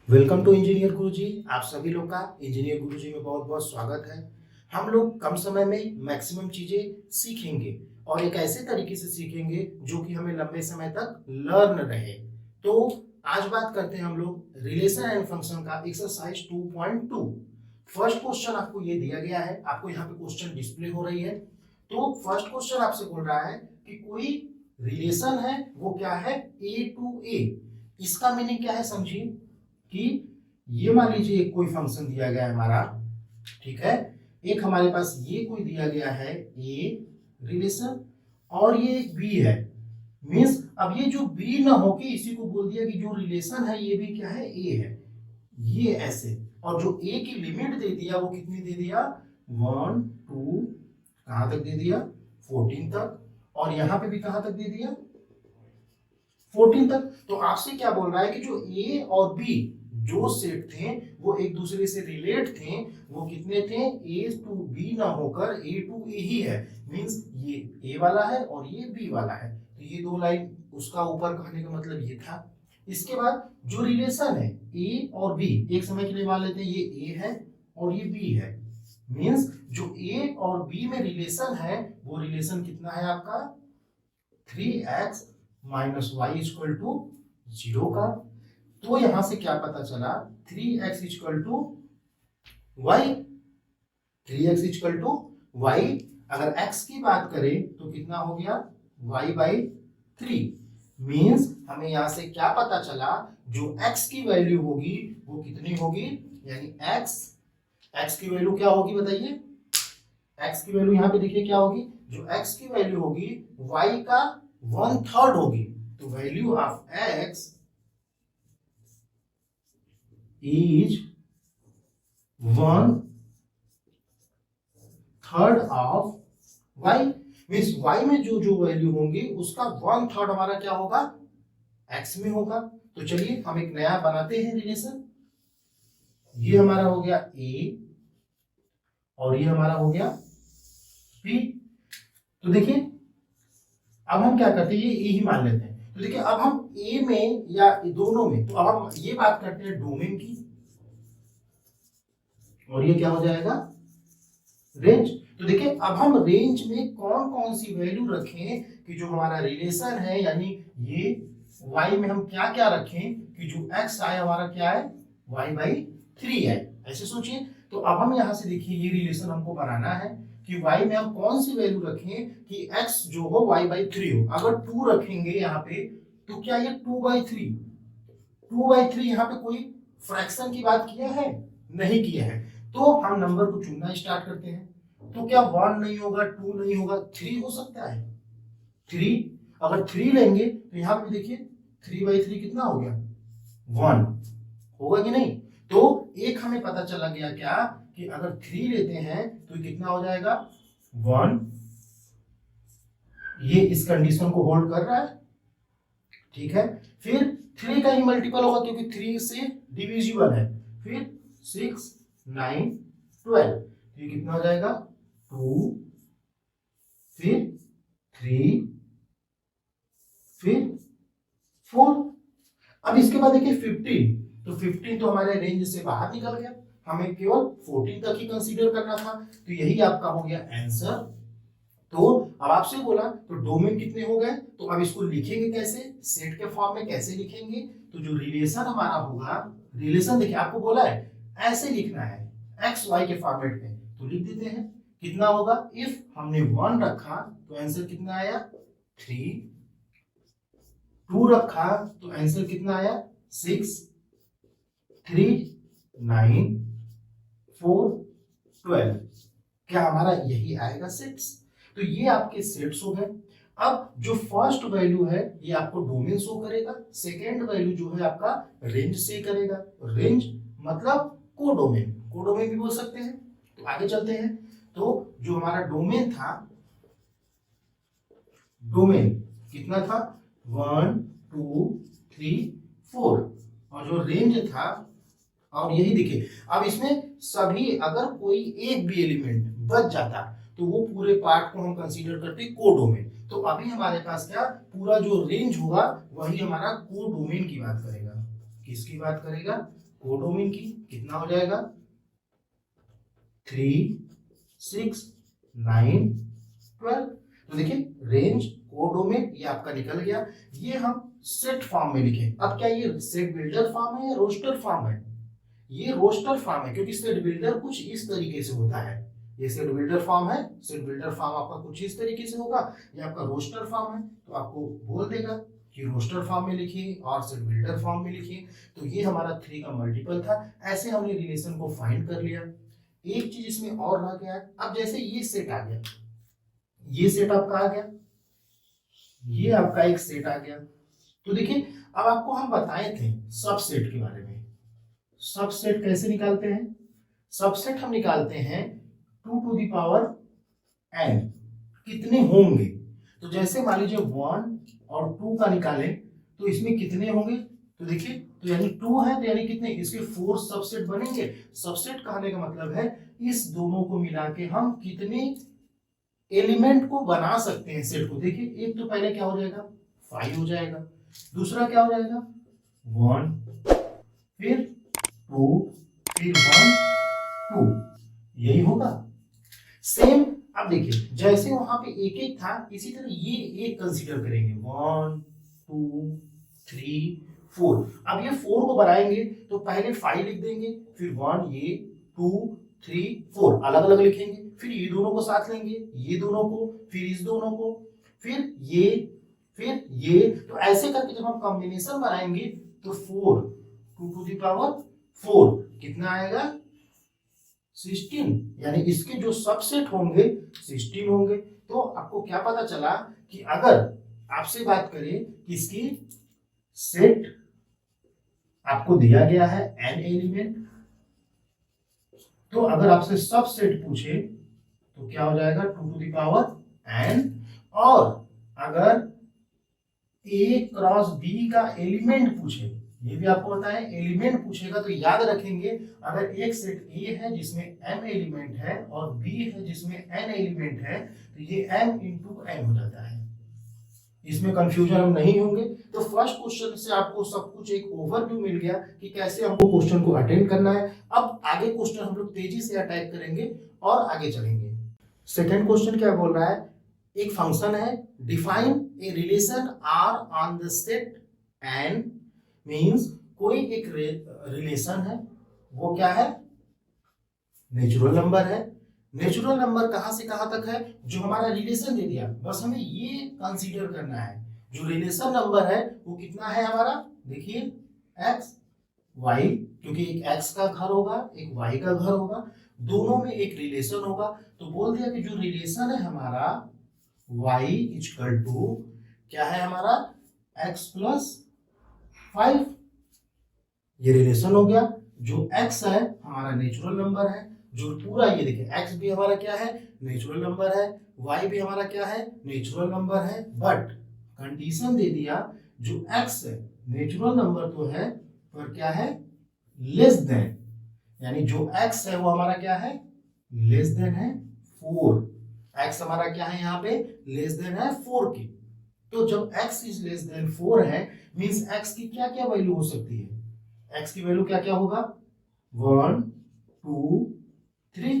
Welcome to engineer गुरुजी। आप सभी लोग का इंजीनियर गुरुजी में बहुत बहुत स्वागत है। हम लोग कम समय में मैक्सिमम चीजें सीखेंगे और एक ऐसे तरीके से सीखेंगे जो कि हमें लंबे समय तक लर्न रहे। तो आज बात करते हैं हम लोग रिलेशन एंड फंक्शन का एक्सरसाइज 2.2। फर्स्ट क्वेश्चन आपको ये दिया गया है, आपको यहाँ पे क्वेश्चन डिस्प्ले हो रही है। तो फर्स्ट क्वेश्चन आपसे बोल रहा है कि कोई रिलेशन है, वो क्या है, ए टू ए। इसका मीनिंग क्या है समझिए कि ये मान लीजिए एक कोई फंक्शन दिया गया है हमारा, ठीक है। एक हमारे पास ये कोई दिया गया है ए रिलेशन और ये एक बी है। मींस अब ये जो बी ना हो के इसी को बोल दिया कि जो रिलेशन है ये भी क्या है, ए है। ये ऐसे, और जो ए की लिमिट दे दिया वो कितनी दे दिया, 1 2 कहां तक दे दिया, 14 तक। और यहां पे भी कहां तक दे दिया, 14 तक। तो आपसे क्या बोल रहा है कि जो ए और बी जो सेट थे वो एक दूसरे से रिलेट थे, वो कितने थे, ए टू बी ना होकर ए टू ए ही है। मींस ये ए वाला है और ये बी वाला है। तो ये दो लाइन उसका ऊपर कहने का मतलब ये था। इसके बाद जो रिलेशन है ए और बी, एक समय के लिए मान लेते हैं ये ए है और ये बी है। मींस जो ए और बी में रिलेशन है वो रिलेशन कितना है आपका, 3x minus Y equal to 0 का। तो यहां से क्या पता चला, 3x equal to y, 3x equal to y. अगर x की बात करें तो कितना हो गया, y बाई 3। मीन्स हमें यहां से क्या पता चला, जो x की वैल्यू होगी वो कितनी होगी, यानी x की वैल्यू क्या होगी बताइए, x की वैल्यू यहां पे देखिए क्या होगी, जो x की वैल्यू होगी y का 1/3 होगी। तो value of x is 1/3 of y। Means y में जो जो वैल्यू होंगी उसका 1/3 हमारा क्या होगा, x में होगा। तो चलिए हम एक नया बनाते हैं रिलेशन। ये हमारा हो गया a और ये हमारा हो गया b। तो देखिए अब हम क्या करते हैं, ये a ही मान लेते हैं। तो देखिए अब हम a में या दोनों में, तो अब हम ये बात करते हैं डोमेन की, और ये क्या हो जाएगा, रेंज। तो देखिए अब हम रेंज में कौन कौन सी वैल्यू रखें कि जो हमारा रिलेशन है, यानी ये y में हम क्या क्या रखें कि जो x आए हमारा क्या है, y/3 है। ऐसे सोचिए। तो अब हम यहां से देखिए ये रिलेशन हमको बनाना है कि y में हम कौन सी वैल्यू रखें कि x जो हो y/3 हो। अगर 2 रखेंगे यहाँ पे तो क्या ये 2/3, 2/3 यहाँ पे कोई फ्रैक्शन की बात किया है, नहीं किया है। तो हम नंबर को चुनना स्टार्ट करते हैं। तो क्या 1 नहीं होगा, 2 नहीं होगा, 3 हो सकता है, 3। अगर 3 लेंगे तो यहाँ पे देखिए 3/3 कितना हो गया, 1 होगा कि नहीं। तो एक हमें पता चला गया क्या, कि अगर 3 लेते हैं तो कितना हो जाएगा, 1। ये इस कंडीशन को होल्ड कर रहा है, ठीक है। फिर 3 का ही मल्टीपल होगा क्योंकि 3 से डिविजिबल है। फिर 6 9 12, तो ये कितना हो जाएगा, 2, फिर 3, फिर 4। अब इसके बाद देखिए 15, तो 15 तो हमारे रेंज से बाहर निकल गया, हमें केवल 14 तक ही कंसीडर करना था। तो यही आपका हो गया आंसर। तो अब आपसे बोला तो डोमेन कितने हो गए, तो अब इसको लिखेंगे कैसे, सेट के फॉर्म में कैसे लिखेंगे। तो जो रिलेशन हमारा होगा, रिलेशन देखिए आपको बोला है ऐसे लिखना है एक्स वाई के फॉर्मेट में, तो लिख देते हैं। कितना होगा, इफ हमने 1 रखा तो आंसर कितना आया, 3। 2 रखा तो आंसर कितना आया, 6। 3 9 4 12, क्या हमारा यही आएगा 6। तो ये आपके सेट्स हो गए। अब जो फर्स्ट वैल्यू है ये आपको डोमेन शो करेगा, सेकेंड वैल्यू जो है आपका रेंज से करेगा। रेंज मतलब कोडोमेन, कोडोमेन भी बोल सकते हैं। तो आगे चलते हैं। तो जो हमारा डोमेन था, डोमेन कितना था, 1 2 3 4, और जो रेंज था, और यही देखिए अब इसमें सभी अगर कोई एक भी एलिमेंट बच जाता तो वो पूरे पार्ट को हम कंसीडर करते कोडोमेन। तो अभी हमारे पास क्या, पूरा जो रेंज होगा वही हमारा कोडोमेन की बात करेगा। किसकी बात करेगा, कोडोमेन की कितना हो जाएगा 3, 6, 9, 12। तो देखिए रेंज कोडोमेन ये आपका निकल गया। ये हम सेट फॉर्म में लिखे। अब क्या ये सेट बिल्डर फॉर्म है या रोस्टर फॉर्म है? ये रोस्टर फॉर्म है क्योंकि सेट बिल्डर कुछ इस तरीके से होता है। ये सेट बिल्डर फॉर्म है। सेट बिल्डर फॉर्म आपका कुछ इस तरीके से होगा। ये आपका रोस्टर फॉर्म है तो आपको बोल देगा कि रोस्टर फॉर्म में लिखिए और सेट बिल्डर फॉर्म में लिखिए। तो ये हमारा 3 का मल्टीपल था। ऐसे हमने रिलेशन को फाइंड कर लिया। एक चीज इसमें और रह गया। अब जैसे ये सेट आ गया, ये सेट आपका आ गया, ये आपका एक सेट आ गया। तो देखिए अब आपको हम बताए थे सबसेट के बारे में। सबसेट कैसे निकालते हैं? सबसेट हम निकालते हैं 2 टू द पावर n कितने होंगे। तो जैसे मान लीजिए 1 और 2 का निकालें तो इसमें कितने होंगे? तो देखिए तो यानी 2 है तो यानी कितने, इसके 4 सबसेट बनेंगे। सबसेट कहने का मतलब है इस दोनों को मिला के हम कितने एलिमेंट को बना सकते हैं सेट को। देखिए एक तो पहले क्या हो जाएगा 5 हो जाएगा, दूसरा क्या हो जाएगा 1, फिर 2, फिर 1, 2, यही होगा। सेम अब देखिए जैसे वहां पे एक एक था इसी तरह ये एक कंसीडर करेंगे 1, 2, 3, 4। अब ये 4 को बनाएंगे तो पहले 5 लिख देंगे, फिर 1, ये 2, 3, 4 अलग अलग लिखेंगे, फिर ये दोनों को साथ लेंगे, ये दोनों को, फिर इस दोनों को, फिर ये, फिर ये। तो ऐसे करके जब हम कॉम्बिनेशन बनाएंगे तो 4 2 टू द पावर 4 कितना आएगा 16। यानी इसके जो सबसेट होंगे 16 होंगे। तो आपको क्या पता चला कि अगर आपसे बात करें कि इसकी सेट आपको दिया गया है n एलिमेंट, तो अगर आपसे सबसेट पूछे तो क्या हो जाएगा 2 टू द पावर n। और अगर a क्रॉस b का एलिमेंट पूछे, ये भी आपको पता है एलिमेंट पूछेगा तो याद रखेंगे अगर एक सेट A है जिसमें m एलिमेंट है और B है जिसमें n एलिमेंट है तो ये m इंटू n हो जाता है। इसमें कंफ्यूजन हम नहीं होंगे। तो फर्स्ट क्वेश्चन से आपको सब कुछ एक ओवरव्यू मिल गया कि कैसे हमको क्वेश्चन को अटेंड करना है। अब आगे क्वेश्चन हम लोग तेजी से अटैक करेंगे और आगे चलेंगे। सेकेंड क्वेश्चन क्या बोल रहा है, एक फंक्शन है define a relation R on the set N, means कोई एक रिलेशन है, वो क्या है नेचुरल नंबर है। नेचुरल नंबर कहां से कहां तक है, जो हमारा रिलेशन दे दिया बस हमें ये कंसीडर करना है। जो रिलेशन नंबर है वो कितना है हमारा, देखिए x y, क्योंकि एक x का घर होगा एक y का घर होगा, दोनों में एक रिलेशन होगा। तो बोल दिया कि जो रिलेशन है हमारा y इक्वल टू क्या है हमारा x प्लस 5, ये रिलेशन हो गया। जो x है हमारा नेचुरल नंबर है, जो पूरा ये देखिए x भी हमारा क्या है नेचुरल नंबर है, y भी हमारा क्या है नेचुरल नंबर है। बट कंडीशन दे दिया जो x है नेचुरल नंबर तो है पर क्या है लेस देन, यानी जो x है वो हमारा क्या है लेस देन है 4। x हमारा क्या है यहाँ पे लेस देन है 4 की। तो जब x इज लेस देन 4 है मींस x की क्या क्या वैल्यू हो सकती है, x की वैल्यू क्या क्या होगा 1, 2, 3।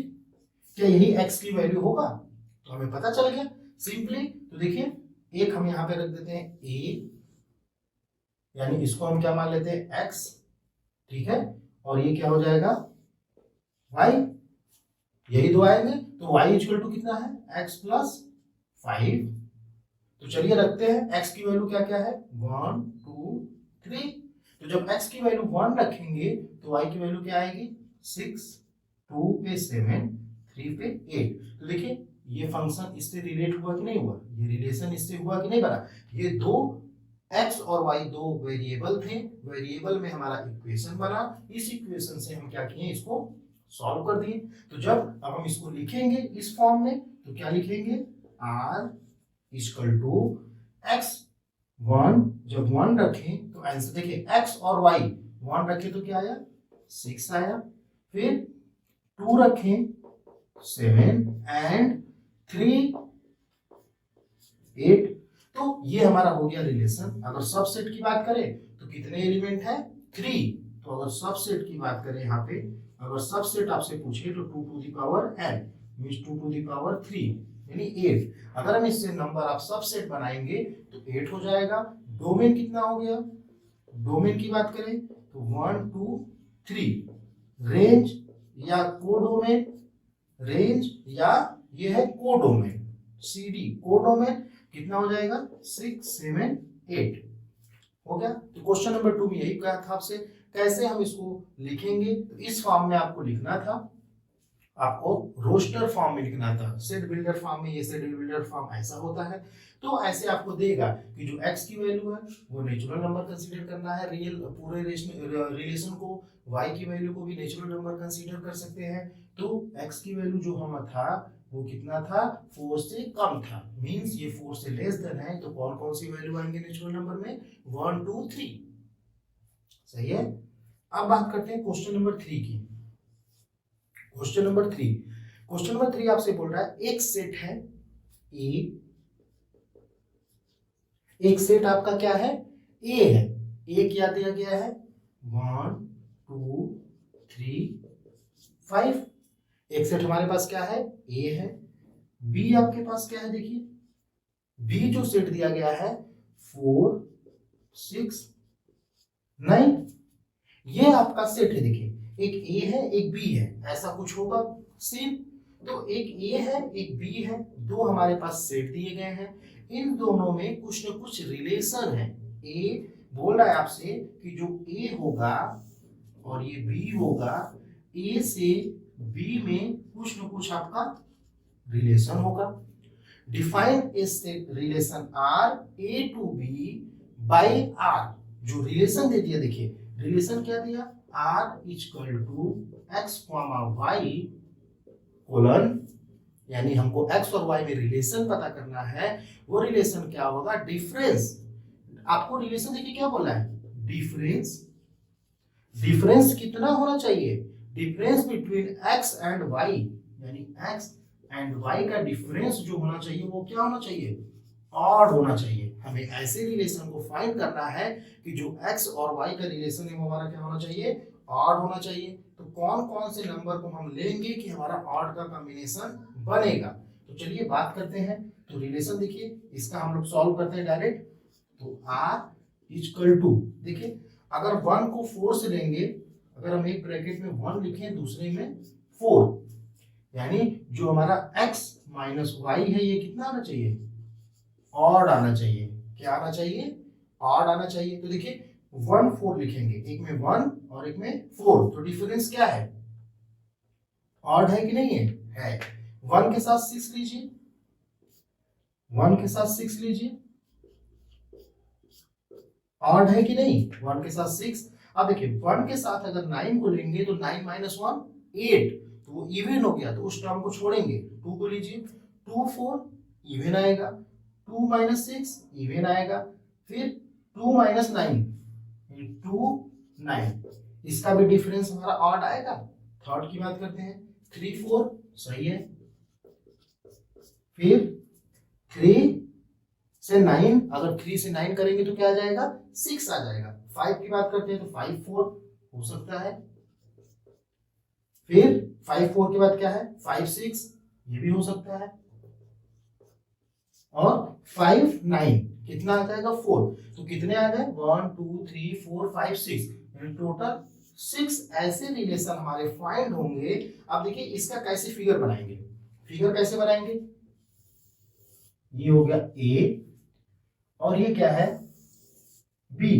क्या यही x की वैल्यू होगा? तो हमें पता चल गया सिंपली। तो देखिए एक हम यहां पे रख देते हैं a, यानी इसको हम क्या मान लेते हैं x, ठीक है, और ये क्या हो जाएगा y, यही दो आएंगे। तो y इक्वल टू कितना है x प्लस 5। तो चलिए रखते हैं x की वैल्यू क्या क्या है 1, 2, 3। तो जब x की वैल्यू 1 रखेंगे तो y की वैल्यू क्या आएगी 6, 2 पे 7, 3 पे 8। तो देखिए ये फंक्शन इससे रिलेट हुआ कि नहीं हुआ, ये रिलेशन इससे हुआ कि नहीं बना। ये दो x और y दो वेरिएबल थे, वेरिएबल में हमारा इक्वेशन बना, इस इक्वेशन से हम क्या किए इसको सॉल्व कर दिए। तो जब अब हम इसको लिखेंगे इस फॉर्म में तो क्या लिखेंगे r इक्वल टू x 1, जब 1 रखें तो आंसर देखिए x और y 1 रखें तो क्या आया 6 आया, फिर 2 रखें 7 एंड 3 8। तो ये हमारा हो गया रिलेशन। अगर सबसेट की बात करें तो कितने एलिमेंट है 3, तो अगर सबसेट की बात करें यहाँ पे, अगर सबसेट आपसे पूछे तो 2 to the power n means 2 to the power 3 यानी 8। अगर हम इससे नंबर आप सबसेट बनाएंगे तो 8 हो जाएगा। डोमेन कितना हो गया, डोमेन की बात करें तो 1 2 3। रेंज या कोडोमेन, रेंज या ये है कोडोमेन, CD कोडोमेन कितना हो जाएगा 6 7 8 हो गया। तो क्वेश्चन नंबर 2 में यही कहा था आपसे कैसे हम इसको लिखेंगे। तो इस फॉर्म में आपको लिखना था, आपको रोस्टर फॉर्म में लिखना था। सेट बिल्डर फॉर्म में ये सेट बिल्डर फॉर्म ऐसा होता है। तो ऐसे आपको देगा कि जो x की वैल्यू है वो नेचुरल नंबर कंसीडर करना है, रियल पूरे रिलेशन को, y की वैल्यू को भी नेचुरल नंबर कंसीडर कर सकते हैं। तो x की वैल्यू जो हमारा था वो कितना था 4 से कम था, मींस ये 4 से लेस देन है। तो कौन कौन सी वैल्यू आएंगे नेचुरल नंबर में 1 2 3। सही है। अब बात करते हैं क्वेश्चन नंबर 3 की। क्वेश्चन नंबर 3, क्वेश्चन नंबर 3 आपसे बोल रहा है एक सेट है ए, एक सेट आपका क्या है ए है। ए क्या दिया गया है 1 2 3 5। एक सेट हमारे पास क्या है ए है। बी आपके पास क्या है, देखिए बी जो सेट दिया गया है 4 6 9। ये आपका सेट है, देखिए एक ए है एक बी है, ऐसा कुछ होगा सेम। तो एक ए है एक बी है, दो हमारे पास सेट दिए गए हैं, इन दोनों में कुछ न कुछ रिलेशन है। ए बोल रहा है आपसे कि जो ए होगा और ये बी होगा, ए से बी में कुछ न कुछ आपका रिलेशन होगा। Define a set relation R A to B by R. जो रिलेशन दे दिया, देखिए रिलेशन क्या दिया r equal to x y colon, यानी हमको x और y में रिलेशन पता करना है। वो रिलेशन क्या होगा डिफरेंस। आपको रिलेशन देखिए क्या बोला है डिफरेंस। डिफरेंस कितना होना चाहिए, difference between x and y, यानी x एंड y का डिफरेंस जो होना चाहिए वो क्या होना चाहिए ऑड होना चाहिए। हमें ऐसे रिलेशन को फाइंड करना है कि जो x और y का रिलेशन है वो हमारा क्या होना चाहिए ऑड होना चाहिए। तो कौन कौन से नंबर को हम लेंगे कि हमारा ऑड का कॉम्बिनेशन बनेगा। तो चलिए बात करते हैं। तो रिलेशन देखिए इसका हम लोग सॉल्व करते हैं डायरेक्ट। तो r इक्वल टू, देखिए अगर 1 को 4 से लेंगे, अगर हम एक ब्रैकेट में 1 लिखें दूसरे में 4, यानी जो हमारा x माइनस y है ये कितना आना चाहिए ऑड आना चाहिए। क्या आना चाहिए ऑड आना चाहिए। तो देखिए 1 4 लिखेंगे, एक में 1 और एक में 4, तो डिफरेंस क्या है ऑड है कि नहीं है 1 के साथ 6 लीजिए, 1 के साथ 6 लीजिए, ऑड है कि नहीं 1 के साथ 6। अब देखिए 1 के साथ अगर 9 को लेंगे तो 9 माइनस 1 8, तो वो इवन हो गया, तो उस टर्म को छोड़ेंगे। 2 को लीजिए 2 4 इवन आएगा, 2 माइनस 6 इवन आएगा, फिर 2 माइनस 9 2 9, इसका भी डिफरेंस हमारा ऑड आएगा। थर्ड की बात करते हैं 3 4 सही है, फिर 3 से 9, अगर 3 से 9 करेंगे तो क्या आ जाएगा 6 आ जाएगा। 5 की बात करते हैं तो 5 4 हो सकता है, फिर 5 4 के बाद क्या है 5 6 ये भी हो सकता है, और 5 9 कितना आ जाएगा 4। तो कितने आ गए 1 2 3 4 5 6, टोटल 6 ऐसे रिलेशन हमारे फाइंड होंगे। अब देखिए इसका कैसे फिगर बनाएंगे, फिगर कैसे बनाएंगे, ये हो गया ए और ये क्या है बी,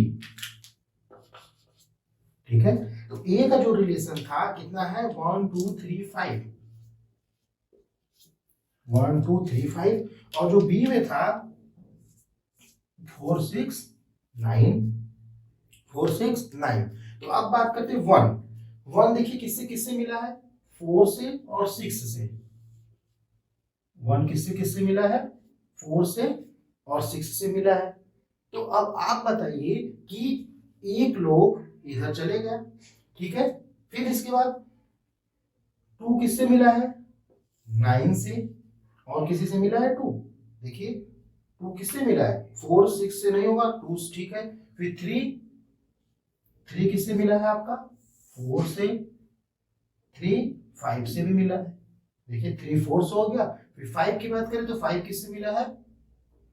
ठीक है। तो ए का जो रिलेशन था कितना है 1 2 3 5, 1 2 3 5, और जो बी में था 4 6 9, 4 6 9। तो अब बात करते हैं 1 देखिए किससे किससे मिला है 4 से और 6 से। 1 किससे किससे मिला है 4 से और 6 से मिला है। तो अब आप बताइए कि एक लोग इधर चले गया, ठीक है, फिर इसके बाद 2 किससे मिला है 9 से, और किसी से मिला है 2, देखिए 2 किससे मिला है 4 6 से नहीं होगा 2, ठीक है, फिर 3 3 किससे मिला है आपका? 4 से, 3 5 से भी मिला है। देखिए 3 4 से हो गया। फिर 5 की बात करें तो 5 किससे मिला है?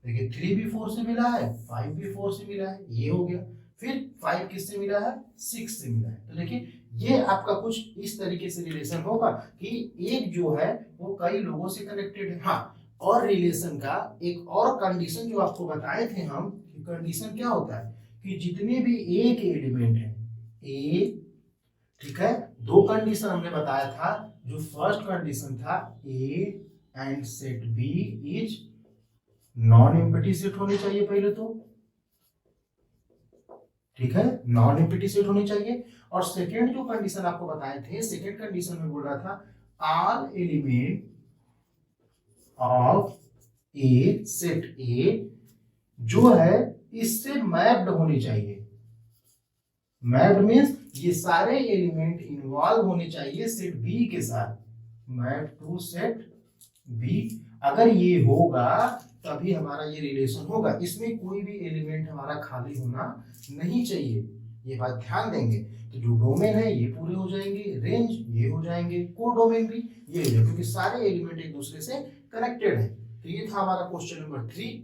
देखिए 3 भी 4 से मिला है, 5 भी 4 से मिला है, ये हो गया। फिर 5 किससे मिला है? 6 से मिला है। तो देखिए ये आपका कुछ इस तरीके से रिलेशन होगा कि एक जो है वो कई लोगों से कनेक्टेड है। हाँ, और रिलेशन का एक और कंडीशन जो आपको बताए थे हम, कि कंडीशन क्या होता है कि जितने भी ए के एलिमेंट है, ए, ठीक है, दो कंडीशन हमने बताया था। जो फर्स्ट कंडीशन था, A and set B is non empty set होनी चाहिए पहले तो, ठीक है, नॉन एम्प्टी सेट होनी चाहिए। और सेकेंड जो कंडीशन आपको बताए थे, सेकेंड कंडीशन में बोल रहा था all element of A set ए जो है इससे मैप्ड होनी चाहिए। मैप्ड मीन्स ये सारे एलिमेंट इन्वॉल्व होने चाहिए सेट बी के साथ, मैप टू सेट बी। अगर ये होगा तभी हमारा ये रिलेशन होगा। इसमें कोई भी एलिमेंट हमारा खाली होना नहीं चाहिए, ये बात ध्यान देंगे। तो जो डोमेन है ये पूरे हो जाएंगे, रेंज ये हो जाएंगे, को डोमेन भी ये हो जाएगा, क्योंकि सारे एलिमेंट एक दूसरे से कनेक्टेड है। तो ये था हमारा क्वेश्चन नंबर 3।